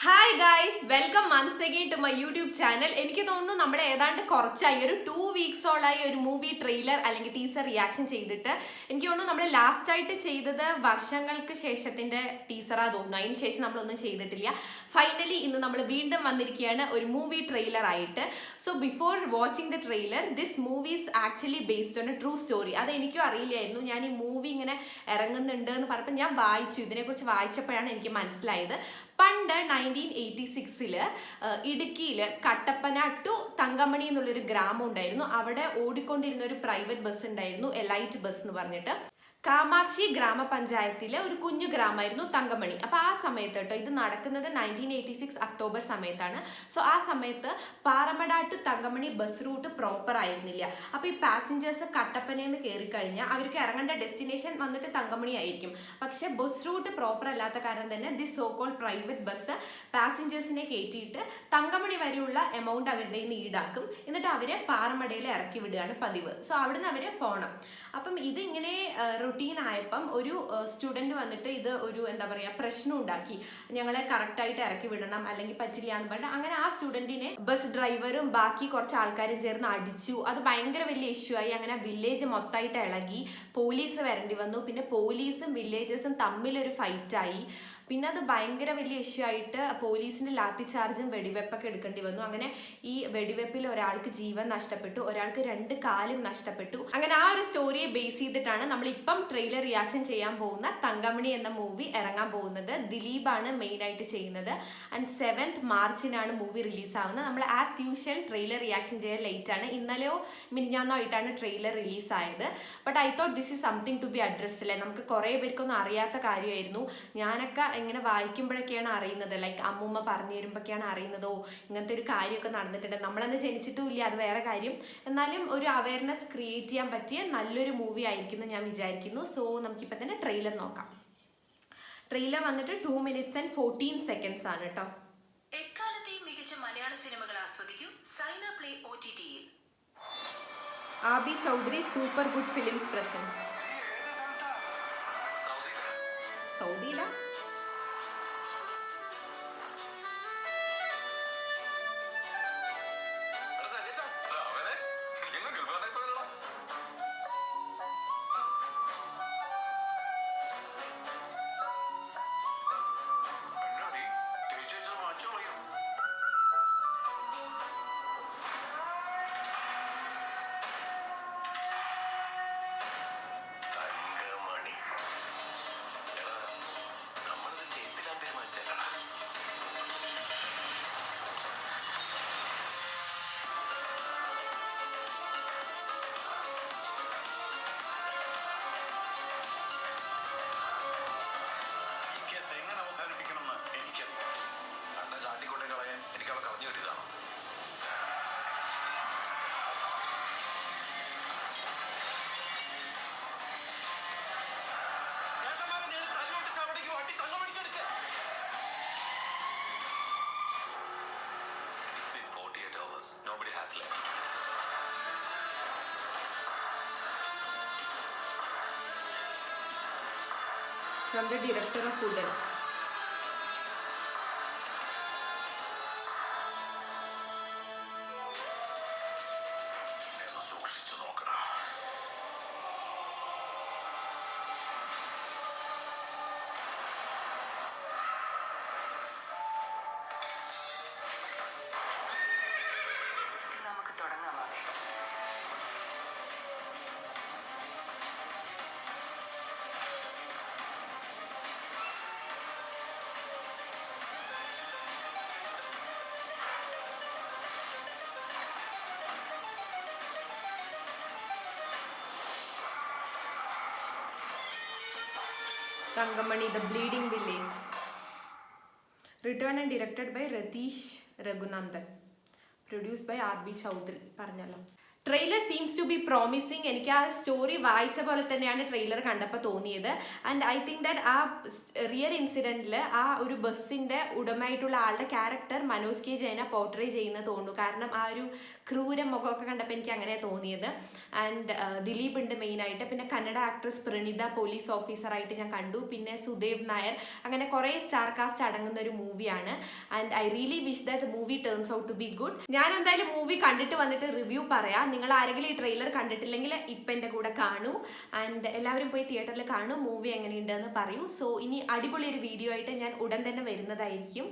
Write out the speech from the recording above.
Hi guys, welcome once again to my YouTube channel. എനിക്ക് തോന്നുന്നു നമ്മൾ ഏതാണ്ട് കുറച്ചായി ഒരു 2 വീക്സോളായി ഒരു മൂവി ട്രെയിലർ അല്ലെങ്കിൽ ടീസർ റിയാക്ഷൻ ചെയ്തിട്ട്. എനിക്ക് തോന്നുന്നു നമ്മൾ ലാസ്റ്റ് ആയിട്ട് ചെയ്തത് വർഷങ്ങൾക്ക് ശേഷത്തിന്റെ ടീസറാ തോന്നുന്നു. അതിന് ശേഷം നമ്മളൊന്നും ചെയ്തിട്ടില്ല. ഫൈനലി ഇന്ന് നമ്മൾ വീണ്ടും വന്നിരിക്കുകയാണ് ഒരു മൂവി ട്രെയിലർ ആയിട്ട്. So before watching the trailer, this movie is actually based on A true story. അത് എനിക്കും അറിയില്ലായിരുന്നു. ഞാൻ ഈ മൂവി ഇങ്ങനെ ഇറങ്ങുന്നുണ്ട് എന്ന് പറഞ്ഞപ്പോൾ ഞാൻ വായിച്ചു, ഇതിനെക്കുറിച്ച് വായിച്ചപ്പോഴാണ് എനിക്ക് മനസ്സിലായത്. പണ്ട് 1986 ഇടുക്കിയിൽ കട്ടപ്പന ടു തങ്കമണി എന്നുള്ളൊരു ഗ്രാമം ഉണ്ടായിരുന്നു. അവിടെ ഓടിക്കൊണ്ടിരുന്ന ഒരു പ്രൈവറ്റ് ബസ് ഉണ്ടായിരുന്നു, എലൈറ്റ് ബസ് എന്ന് പറഞ്ഞിട്ട്. കാമാക്ഷി ഗ്രാമപഞ്ചായത്തിലെ ഒരു കുഞ്ഞു ഗ്രാമമായിരുന്നു തങ്കമണി. അപ്പോൾ ആ സമയത്ത് കേട്ടോ, ഇത് നടക്കുന്നത് 1986 ഒക്ടോബർ സമയത്താണ്. സോ ആ സമയത്ത് Paramada to Thankamani bus route proper ആയിരുന്നില്ല. അപ്പോൾ ഈ പാസഞ്ചേഴ്സ് കട്ടപ്പനയിൽ നിന്ന് കയറി കഴിഞ്ഞാൽ അവർക്ക് ഇറങ്ങേണ്ട ഡെസ്റ്റിനേഷൻ വന്നിട്ട് തങ്കമണി ആയിരിക്കും. പക്ഷെ ബസ് റൂട്ട് പ്രോപ്പർ അല്ലാത്ത കാരണം തന്നെ this so called private bus പാസഞ്ചേഴ്സിനെ കയറ്റിയിട്ട് തങ്കമണി വരെയുള്ള എമൗണ്ട് അവരുടെ നിന്ന് ഈടാക്കും. എന്നിട്ട് അവരെ പാറമടയിൽ ഇറക്കി വിടുകയാണ് പതിവ്. സോ അവിടുന്ന് അവരെ പോകണം. അപ്പം ഇതിങ്ങനെ റൊട്ടീൻ ആയപ്പം ഒരു സ്റ്റുഡൻറ്റ് വന്നിട്ട് ഇത് ഒരു എന്താ പറയുക പ്രശ്നം ഉണ്ടാക്കി. ഞങ്ങളെ കറക്റ്റായിട്ട് ഇറക്കി വിടണം അല്ലെങ്കിൽ പറ്റില്ല എന്ന് പറഞ്ഞിട്ട് അങ്ങനെ ആ സ്റ്റുഡൻറ്റിനെ ബസ് ഡ്രൈവറും ബാക്കി കുറച്ച് ആൾക്കാരും ചേർന്ന് അടിച്ചു. അത് ഭയങ്കര വലിയ ഇഷ്യൂ ആയി. അങ്ങനെ വില്ലേജ് മൊത്തമായിട്ട് ഇളകി, പോലീസ് വരേണ്ടി വന്നു. പിന്നെ പോലീസും വില്ലേജേഴ്സും തമ്മിലൊരു ഫൈറ്റായി. പിന്നെ അത് ഭയങ്കര വലിയ ഇഷ്യൂ ആയിട്ട് പോലീസിന് ലാത്തി ചാർജും വെടിവെപ്പൊക്കെ എടുക്കേണ്ടി വന്നു. അങ്ങനെ ഈ വെടിവെപ്പിൽ ഒരാൾക്ക് ജീവൻ നഷ്ടപ്പെട്ടു, ഒരാൾക്ക് 2 കാലും നഷ്ടപ്പെട്ടു. അങ്ങനെ ആ ഒരു സ്റ്റോറിയെ ബേസ് ചെയ്തിട്ടാണ് നമ്മളിപ്പം ട്രെയിലർ റിയാക്ഷൻ ചെയ്യാൻ പോകുന്ന തങ്കമണി എന്ന മൂവി ഇറങ്ങാൻ പോകുന്നത്. ദിലീപാണ് മെയിനായിട്ട് ചെയ്യുന്നത്. ആൻഡ് 7th മാർച്ചിനാണ് മൂവി റിലീസാവുന്നത്. നമ്മൾ ആസ് യൂഷ്വൽ ട്രെയിലർ റിയാക്ഷൻ ചെയ്യാൻ ലേറ്റ് ആണ്. ഇന്നലെയോ മിനിഞ്ഞാന്നോ ആയിട്ടാണ് ട്രെയിലർ റിലീസായത്. But I thought this is something to be addressed. അല്ലേ, നമുക്ക് കുറേ പേർക്കൊന്നും അറിയാത്ത കാര്യമായിരുന്നു. ഞാനൊക്കെ ഇങ്ങനെ വായിക്കുമ്പോഴൊക്കെയാണ് അറിയുന്നത്, ലൈക്ക് അമ്മൂമ്മ പറഞ്ഞു തരുമ്പോഴൊക്കെയാണ് അറിയുന്നതോ ഇങ്ങനത്തെ ഒരു കാര്യമൊക്കെ നടന്നിട്ടുണ്ട്. നമ്മളന്ന് ജനിച്ചിട്ടും ഇല്ല, അത് വേറെ കാര്യം. എന്നാലും ഒരു അവയർനെസ് ക്രിയേറ്റ് ചെയ്യാൻ പറ്റിയ നല്ലൊരു മൂവി ആയിരിക്കും എന്ന് ഞാൻ വിചാരിക്കുന്നു. സോ നമുക്കിപ്പോൾ തന്നെ ട്രെയിലർ നോക്കാം. ട്രെയിലർ വന്നിട്ട് 2 minutes and 14 seconds ആണ് കേട്ടോ. എക്കാലത്തെയും മികച്ച മലയാള സിനിമകൾ ആസ്വദിക്കൂ സൈന പ്ലേ OTT-യിൽ. Aby Chaudhary super good films presents. സൗദിയിലാ? From the director of Udan. നമുക്ക് തുടങ്ങാമേ. Tangamani, The Bleeding Village. Written and directed by Ratish Raghunandan. Produced by R.B. Chaudhary. പറഞ്ഞല്ലോ. Trailer seems to be promising. എനിക്ക് ആ സ്റ്റോറി വായിച്ച പോലെ തന്നെയാണ് ട്രെയിലർ കണ്ടപ്പോൾ തോന്നിയത്. ആൻഡ് ഐ തിങ്ക് ദാറ്റ് ആ റിയൽ ഇൻസിഡൻറ്റിൽ ആ ഒരു ബസ്സിൻ്റെ ഉടമയായിട്ടുള്ള ആളുടെ ക്യാരക്ടർ മനോജ് കെ ജയനെ പോർട്രേ ചെയ്യുന്നത് തോന്നുന്നു. കാരണം ആ ഒരു ക്രൂര മുഖമൊക്കെ കണ്ടപ്പോൾ എനിക്ക് അങ്ങനെ തോന്നിയത്. ആൻഡ് ദിലീപ് ഉണ്ട് മെയിനായിട്ട്. പിന്നെ കന്നഡ ആക്ട്രസ് പ്രണീത പോലീസ് ഓഫീസറായിട്ട് ഞാൻ കണ്ടു. പിന്നെ സുദേവ് നായർ, അങ്ങനെ കുറേ സ്റ്റാർ കാസ്റ്റ് അടങ്ങുന്ന ഒരു മൂവിയാണ്. And I really wish that movie turns out to be good. ഞാൻ എന്തായാലും മൂവി കണ്ടിട്ട് വന്നിട്ട് റിവ്യൂ പറയാം. നിങ്ങൾ ആരെങ്കിലും ഈ ട്രെയിലർ കണ്ടിട്ടില്ലെങ്കിൽ ഇപ്പം എൻ്റെ കൂടെ കാണൂ. ആൻഡ് എല്ലാവരും പോയി തിയേറ്ററിൽ കാണൂ, മൂവി എങ്ങനെയുണ്ടെന്ന് പറയൂ. സോ ഇനി അടിപൊളി ഒരു വീഡിയോ ആയിട്ട് ഞാൻ ഉടൻ തന്നെ വരുന്നതായിരിക്കും.